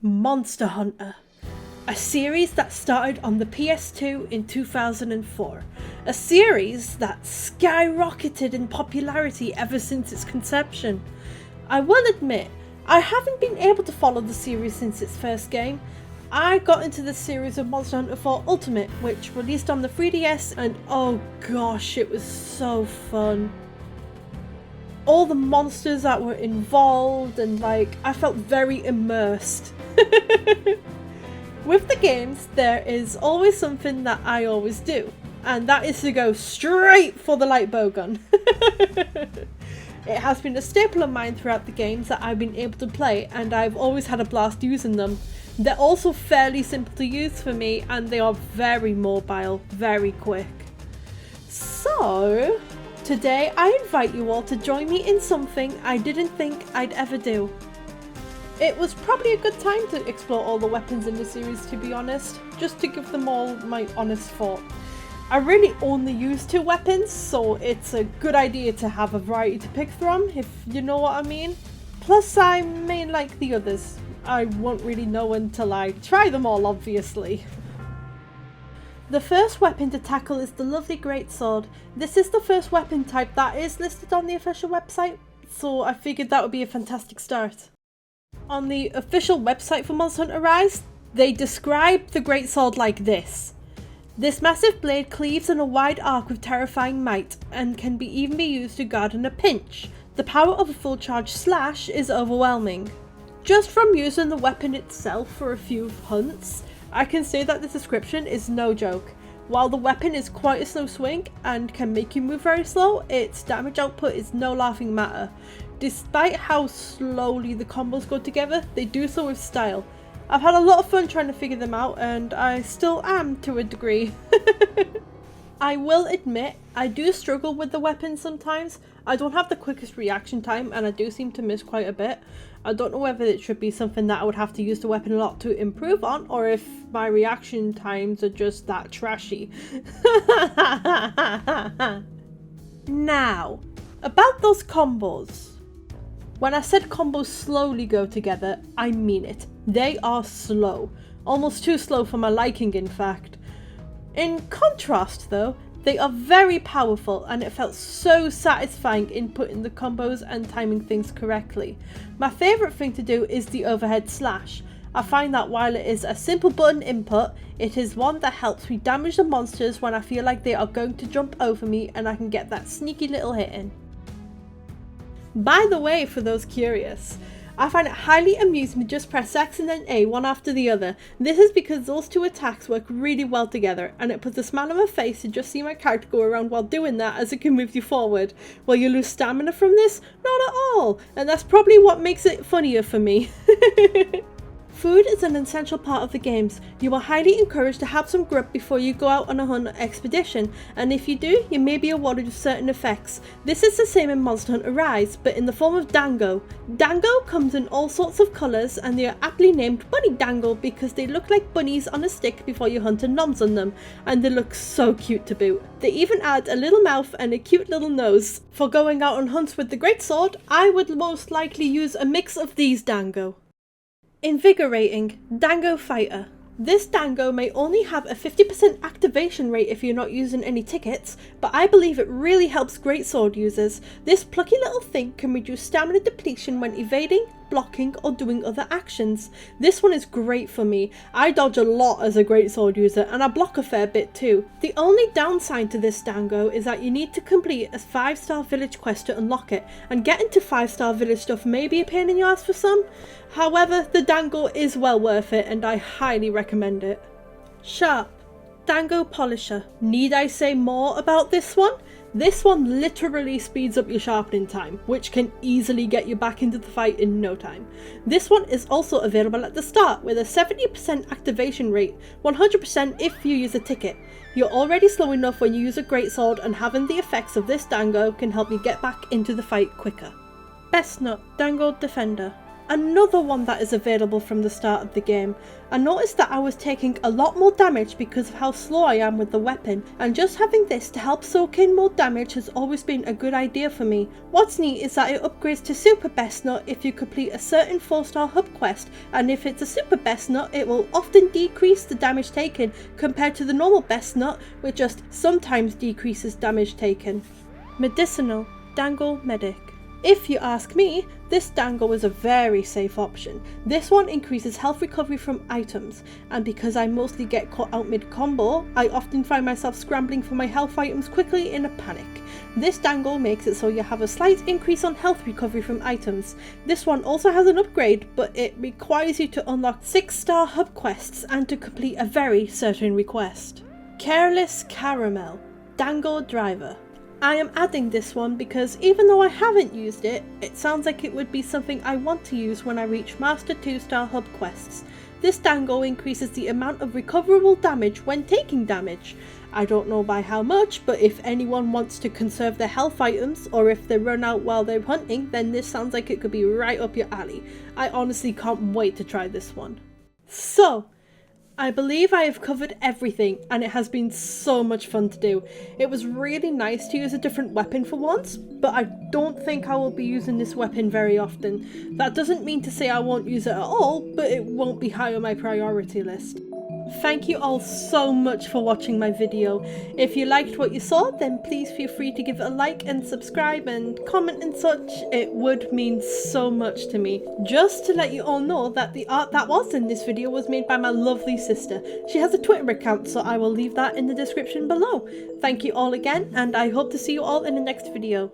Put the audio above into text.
Monster Hunter, a series that started on the PS2 in 2004, a series that skyrocketed in popularity ever since its conception. I will admit, I haven't been able to follow the series since its first game. I got into the series of Monster Hunter 4 Ultimate, which released on the 3DS, and oh gosh, it was so fun. All the monsters that were involved, and I felt very immersed. With the games, there is always something that I always do, and that is to go straight for the light bow gun. It has been a staple of mine throughout the games that I've been able to play, and I've always had a blast using them. They're also fairly simple to use for me, and they are very mobile, very quick. So, today I invite you all to join me in something I didn't think I'd ever do. It was probably a good time to explore all the weapons in the series, to be honest, just to give them all my honest thought. I really only use 2 weapons, so it's a good idea to have a variety to pick from, if you know what I mean. Plus, I may like the others. I won't really know until I try them all, obviously. The first weapon to tackle is the lovely greatsword. This is the first weapon type that is listed on the official website, so I figured that would be a fantastic start. On the official website for Monster Hunter Rise, they describe the greatsword like this. This massive blade cleaves in a wide arc with terrifying might, and can even be used to guard in a pinch. The power of a full charge slash is overwhelming. Just from using the weapon itself for a few hunts, I can say that the description is no joke. While the weapon is quite a slow swing and can make you move very slow, its damage output is no laughing matter. Despite how slowly the combos go together, they do so with style. I've had a lot of fun trying to figure them out, and I still am to a degree. I will admit, I do struggle with the weapon sometimes. I don't have the quickest reaction time, and I do seem to miss quite a bit. I don't know whether it should be something that I would have to use the weapon a lot to improve on, or if my reaction times are just that trashy. Now, about those combos. When I said combos slowly go together, I mean it. They are slow. Almost too slow for my liking, in fact. In contrast though, they are very powerful, and it felt so satisfying inputting the combos and timing things correctly. My favourite thing to do is the overhead slash. I find that while it is a simple button input, it is one that helps me damage the monsters when I feel like they are going to jump over me and I can get that sneaky little hit in. By the way, for those curious, I find it highly amusing to just press X and then A one after the other. This is because those 2 attacks work really well together, and it puts a smile on my face to just see my character go around while doing that, as it can move you forward. Will you lose stamina from this? Not at all, and that's probably what makes it funnier for me. Food is an essential part of the games. You are highly encouraged to have some grub before you go out on a hunt or expedition, and if you do, you may be awarded with certain effects. This is the same in Monster Hunter Rise, but in the form of dango. Dango comes in all sorts of colours, and they are aptly named Bunny Dango because they look like bunnies on a stick before you hunt and noms on them, and they look so cute to boot. They even add a little mouth and a cute little nose. For going out on hunts with the greatsword, I would most likely use a mix of these dango. Invigorating Dango Fighter. This dango may only have a 50% activation rate if you're not using any tickets, but I believe it really helps greatsword users. This plucky little thing can reduce stamina depletion when evading, blocking, or doing other actions. This one is great for me. I dodge a lot as a greatsword user, and I block a fair bit too. The only downside to this dango is that you need to complete a 5-star village quest to unlock it, and getting to 5-star village stuff may be a pain in the ass for some. However, the dango is well worth it, and I highly recommend it. Sharp Dango Polisher. Need I say more about this one? This one literally speeds up your sharpening time, which can easily get you back into the fight in no time. This one is also available at the start with a 70% activation rate, 100% if you use a ticket. You're already slow enough when you use a greatsword, and having the effects of this dango can help you get back into the fight quicker. Best Nut Dango Defender. Another one that is available from the start of the game. I noticed that I was taking a lot more damage because of how slow I am with the weapon, and just having this to help soak in more damage has always been a good idea for me. What's neat is that it upgrades to Super Best Nut if you complete a certain 4-star hub quest, and if it's a Super Best Nut it will often decrease the damage taken compared to the normal Best Nut, which just sometimes decreases damage taken. Medicinal Dangle Medic. If you ask me, this dangle is a very safe option. This one increases health recovery from items, and because I mostly get caught out mid-combo, I often find myself scrambling for my health items quickly in a panic. This dangle makes it so you have a slight increase on health recovery from items. This one also has an upgrade, but it requires you to unlock 6-star hub quests and to complete a very certain request. Careless Caramel Dangle Driver. I am adding this one because even though I haven't used it, it sounds like it would be something I want to use when I reach Master 2-star hub quests. This dangle increases the amount of recoverable damage when taking damage. I don't know by how much, but if anyone wants to conserve their health items, or if they run out while they're hunting, then this sounds like it could be right up your alley. I honestly can't wait to try this one. So, I believe I have covered everything, and it has been so much fun to do. It was really nice to use a different weapon for once, but I don't think I will be using this weapon very often. That doesn't mean to say I won't use it at all, but it won't be high on my priority list. Thank you all so much for watching my video. If you liked what you saw, then please feel free to give it a like and subscribe and comment and such. It would mean so much to me. Just to let you all know that the art that was in this video was made by my lovely sister. She has a Twitter account, so I will leave that in the description below. Thank you all again, and I hope to see you all in the next video.